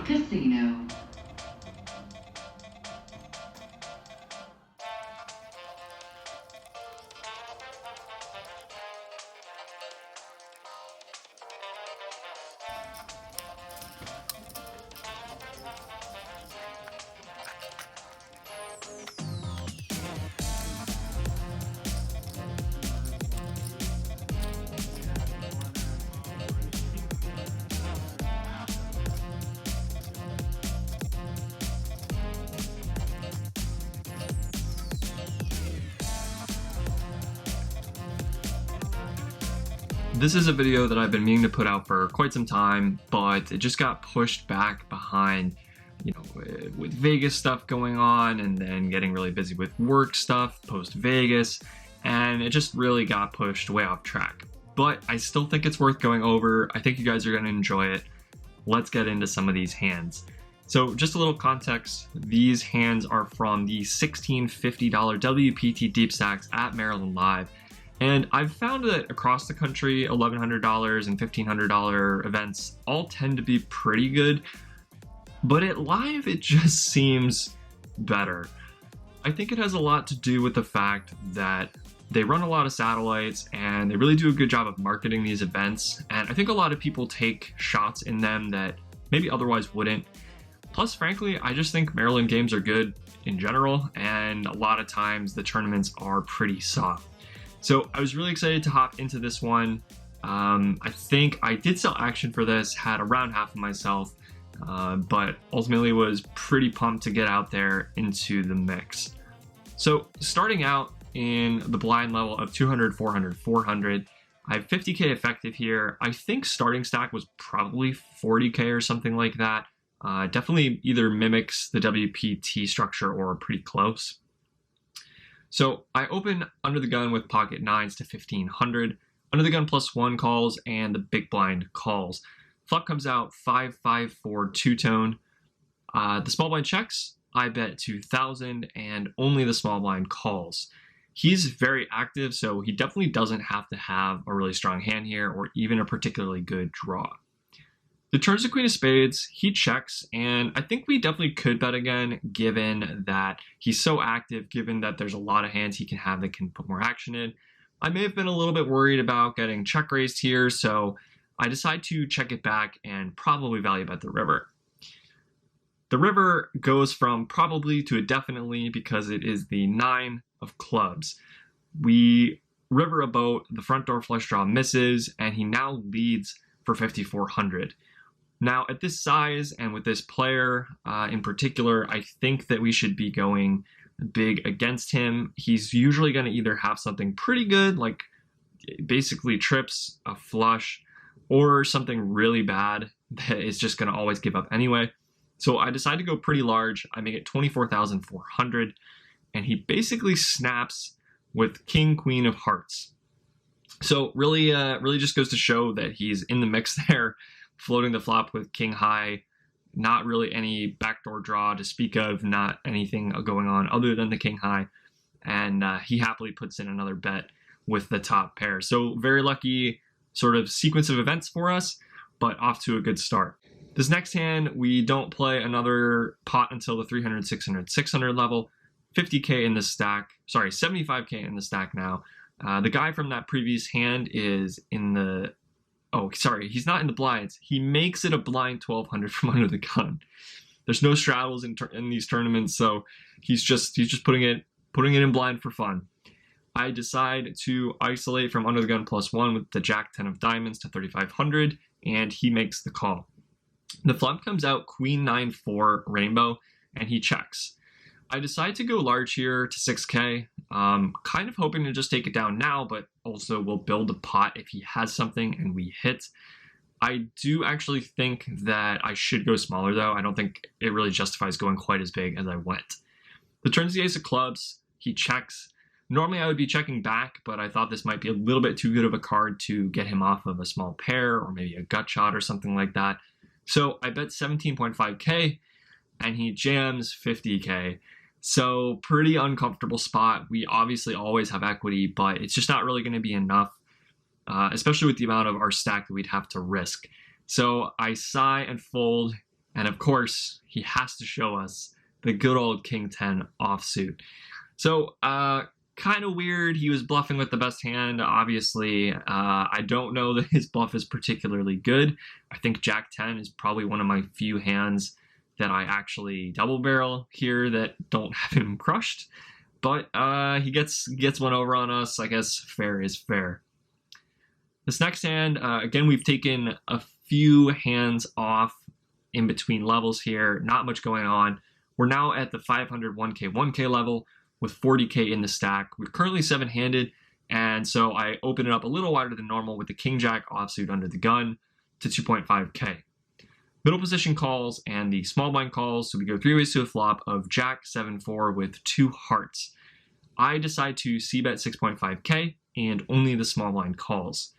Casino. This is a video that I've been meaning to put out for quite some time, but it just got pushed back behind, with Vegas stuff going on and then getting really busy with work stuff post Vegas, and it just really got pushed way off track. But I still think it's worth going over. I think you guys are going to enjoy it. Let's get into some of these hands. So just a little context, these hands are from the $1,650 WPT Deepstacks at Maryland Live. And I've found that across the country, $1,100 and $1,500 events all tend to be pretty good, but at live, it just seems better. I think it has a lot to do with the fact that they run a lot of satellites and they really do a good job of marketing these events. And I think a lot of people take shots in them that maybe otherwise wouldn't. Plus, frankly, I just think Maryland games are good in general, and a lot of times the tournaments are pretty soft. So I was really excited to hop into this one. I think I did sell action for this, had around half of myself, but ultimately was pretty pumped to get out there into the mix. So starting out in the blind level of 200, 400, 400, I have 50K effective here. I think starting stack was probably 40K or something like that. Definitely either mimics the WPT structure or pretty close. So I open under the gun with pocket nines to 1500, under the gun +1 calls, and the big blind calls. Flop comes out 5-5-4 two-tone. The small blind checks, I bet 2000, and only the small blind calls. He's very active, so he definitely doesn't have to have a really strong hand here or even a particularly good draw. The turn's the queen of spades, he checks, and I think we definitely could bet again, given that he's so active, given that there's a lot of hands he can have that can put more action in. I may have been a little bit worried about getting check raised here, so I decide to check it back and probably value bet the river. The river goes from probably to a definitely because it is the 9 of clubs. We river a boat, the front door flush draw misses, and he now leads for 5,400. Now, at this size and with this player in particular, I think that we should be going big against him. He's usually going to either have something pretty good, like basically trips, a flush, or something really bad that is just going to always give up anyway. So I decide to go pretty large. I make it 24,400, and he basically snaps with King, Queen of Hearts. So really just goes to show that he's in the mix there. Floating the flop with king high, not really any backdoor draw to speak of, not anything going on other than the king high, and he happily puts in another bet with the top pair. So very lucky sort of sequence of events for us, but off to a good start. This next hand, we don't play another pot until the 300, 600, 600 level, 50K in the stack, sorry, 75K in the stack now. The guy from that previous hand is in the he's not in the blinds. He makes it a blind 1200 from under the gun. There's no straddles in these tournaments, so he's just putting it in blind for fun. I decide to isolate from under the gun +1 with the Jack 10 of diamonds to 3,500, and he makes the call. The flop comes out Queen 9-4 rainbow, and he checks. I decide to go large here to 6K, kind of hoping to just take it down now, but also will build a pot if he has something and we hit. I do actually think that I should go smaller though. I don't think it really justifies going quite as big as I went. The turn's the ace of clubs, he checks. Normally I would be checking back, but I thought this might be a little bit too good of a card to get him off of a small pair or maybe a gut shot or something like that. So I bet 17.5K and he jams 50K. So pretty uncomfortable spot. We obviously always have equity, but it's just not really going to be enough, especially with the amount of our stack that we'd have to risk. So I sigh and fold. And of course, he has to show us the good old King 10 offsuit. So, kind of weird. He was bluffing with the best hand, obviously. I don't know that his bluff is particularly good. I think Jack 10 is probably one of my few hands that I actually double barrel here that don't have him crushed. But he gets one over on us. I guess fair is fair. This next hand, again, we've taken a few hands off in between levels here. Not much going on. We're now at the 500 1K level with 40K in the stack. We're currently 7-handed, and so I open it up a little wider than normal with the King Jack offsuit under the gun to 2.5K. Middle position calls and the small blind calls, so we go 3 ways to a flop of Jack 7-4 with 2 hearts. I decide to c-bet 6.5K and only the small blind calls.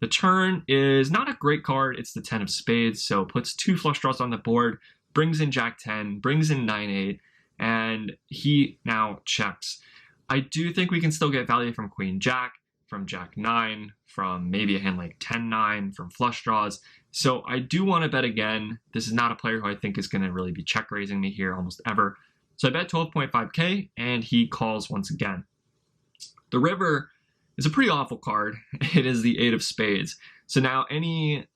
The turn is not a great card. It's the 10 of spades, so puts 2 flush draws on the board, brings in Jack 10, brings in 9-8, and he now checks. I do think we can still get value from Queen Jack, from Jack 9, from maybe a hand like 10-9, from flush draws. So I do want to bet again. This is not a player who I think is going to really be check raising me here almost ever. So I bet 12.5K, and he calls once again. The river is a pretty awful card. It is the 8 of spades. So now any,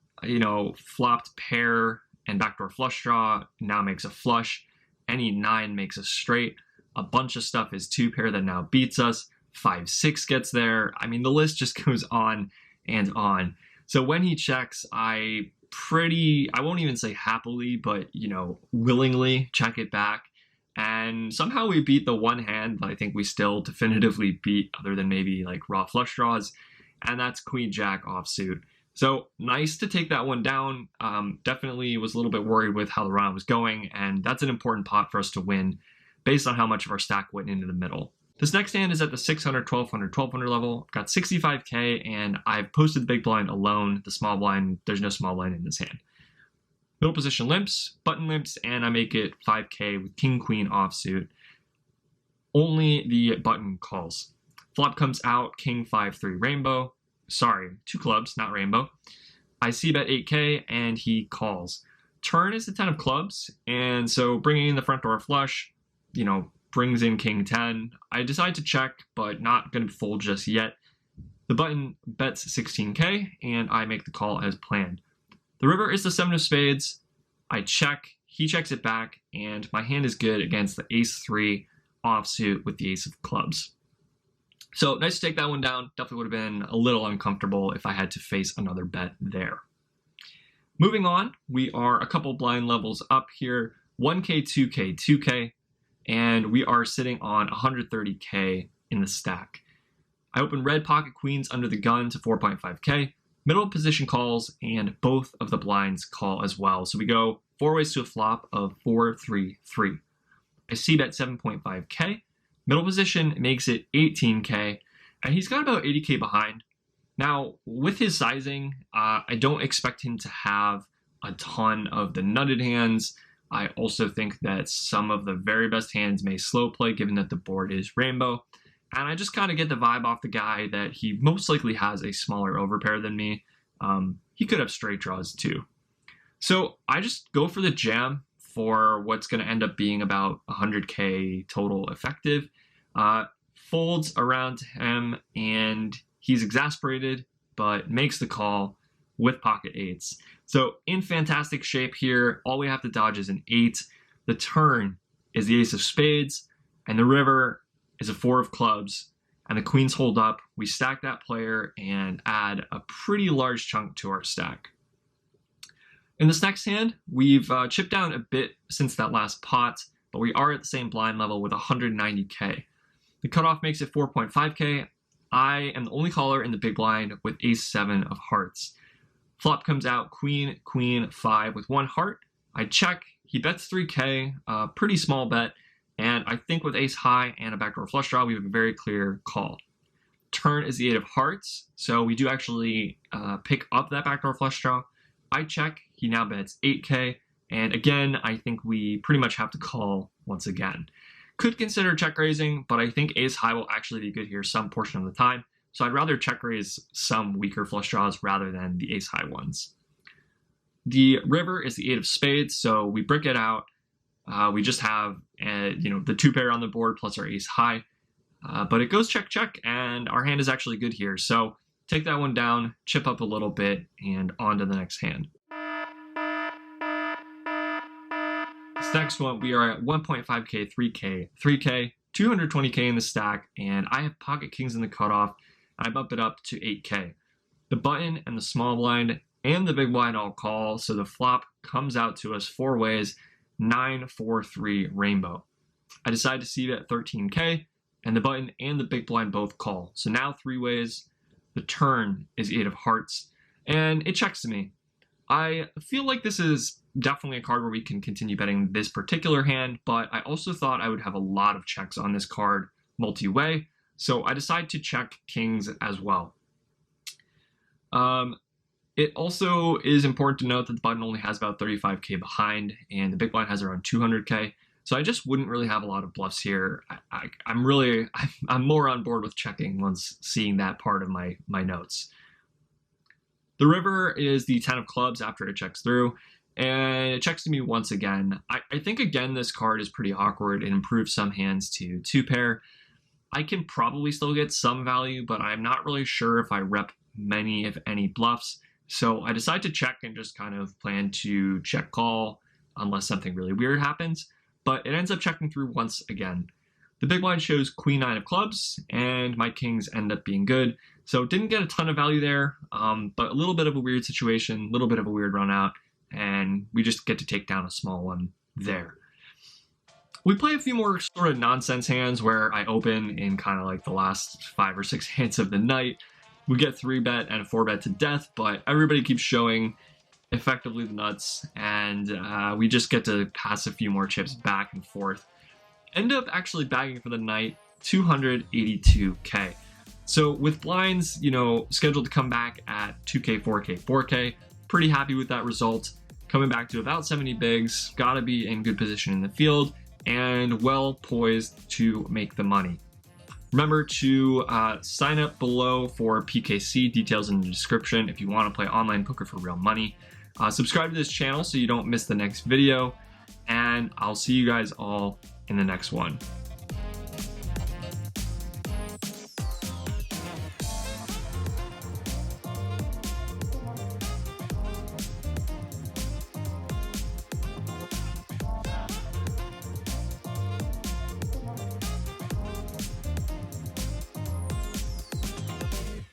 flopped pair and backdoor flush draw now makes a flush. Any 9 makes a straight. A bunch of stuff is 2 pair that now beats us. 5-6 gets there. I mean, the list just goes on and on. So when he checks, I won't even say happily, but, willingly check it back. And somehow we beat the one hand that I think we still definitively beat, other than maybe like raw flush draws, and that's Queen Jack offsuit. So nice to take that one down. Definitely was a little bit worried with how the round was going, and that's an important pot for us to win based on how much of our stack went into the middle. This next hand is at the 600, 1200, 1200 level. I've got 65K, and I've posted the big blind alone. The small blind, there's no small blind in this hand. Middle position limps, button limps, and I make it 5K with King Queen offsuit. Only the button calls. Flop comes out, King 5-3 rainbow. Sorry, 2 clubs, not rainbow. I c-bet 8K, and he calls. Turn is the 10 of clubs, and so bringing in the front door flush, brings in King 10. I decide to check, but not going to fold just yet. The button bets 16K, and I make the call as planned. The river is the 7 of spades. I check, he checks it back, and my hand is good against the ace-3 offsuit with the ace of clubs. So nice to take that one down. Definitely would have been a little uncomfortable if I had to face another bet there. Moving on, we are a couple blind levels up here, 1K, 2K, 2K, and we are sitting on 130K in the stack. I open red pocket queens under the gun to 4.5K. Middle position calls, and both of the blinds call as well. So we go 4 ways to a flop of 4-3-3. I c-bet 7.5K. Middle position makes it 18K, and he's got about 80K behind. Now, with his sizing, I don't expect him to have a ton of the nutted hands. I also think that some of the very best hands may slow play, given that the board is rainbow. And I just kind of get the vibe off the guy that he most likely has a smaller overpair than me. He could have straight draws too. So I just go for the jam for what's going to end up being about 100K total effective. Folds around to him, and he's exasperated, but makes the call with pocket 8s. So in fantastic shape here. All we have to dodge is an 8. The turn is the ace of spades, and the river is a 4 of clubs, and the queens hold up. We stack that player and add a pretty large chunk to our stack. In this next hand, we've chipped down a bit since that last pot, but we are at the same blind level with 190K. The cutoff makes it 4.5K. I am the only caller in the big blind with ace-7 of hearts. Flop comes out queen, queen, 5 with 1 heart. I check. He bets 3K, pretty small bet. And I think with ace high and a backdoor flush draw, we have a very clear call. Turn is the 8 of hearts, so we do actually pick up that backdoor flush draw. I check. He now bets 8K. And again, I think we pretty much have to call once again. Could consider check raising, but I think ace high will actually be good here some portion of the time. So I'd rather check raise some weaker flush draws rather than the ace high ones. The river is the 8 of spades, so we brick it out. We just have, the 2 pair on the board plus our ace high. But it goes check, check, and our hand is actually good here. So take that one down, chip up a little bit, and on to the next hand. This next one, we are at 1.5k, 3k, 3k, 220k in the stack, and I have pocket kings in the cutoff. I bump it up to 8k. The button and the small blind and the big blind all call, so the flop comes out to us 4 ways, 9, 4, 3 rainbow. I decide to seed it at 13k, and the button and the big blind both call. So now 3 ways. The turn is 8 of hearts, and it checks to me. I feel like this is definitely a card where we can continue betting this particular hand, but I also thought I would have a lot of checks on this card multi-way, so I decide to check kings as well. It also is important to note that the button only has about 35k behind, and the big blind has around 200k. So I just wouldn't really have a lot of bluffs here. I'm more on board with checking once seeing that part of my notes. The river is the 10 of clubs after it checks through, and it checks to me once again. I think again this card is pretty awkward. It improves some hands to 2 pair. I can probably still get some value, but I'm not really sure if I rep many, if any, bluffs. So I decide to check and just kind of plan to check call unless something really weird happens. But it ends up checking through once again. The big blind shows queen 9 of clubs, and my kings end up being good. So didn't get a ton of value there, but a little bit of a weird situation, a little bit of a weird run out, and we just get to take down a small one there. We play a few more sort of nonsense hands where I open in kind of like the last 5 or 6 hands of the night. We get 3-bet and a 4-bet to death, but everybody keeps showing effectively the nuts, and we just get to pass a few more chips back and forth. End up actually bagging for the night 282k. So with blinds, scheduled to come back at 2k, 4k, 4k, pretty happy with that result. Coming back to about 70 bigs, gotta be in good position in the field, and well poised to make the money. Remember to sign up below for PKC, details in the description if you want to play online poker for real money. Subscribe to this channel so you don't miss the next video, and I'll see you guys all in the next one.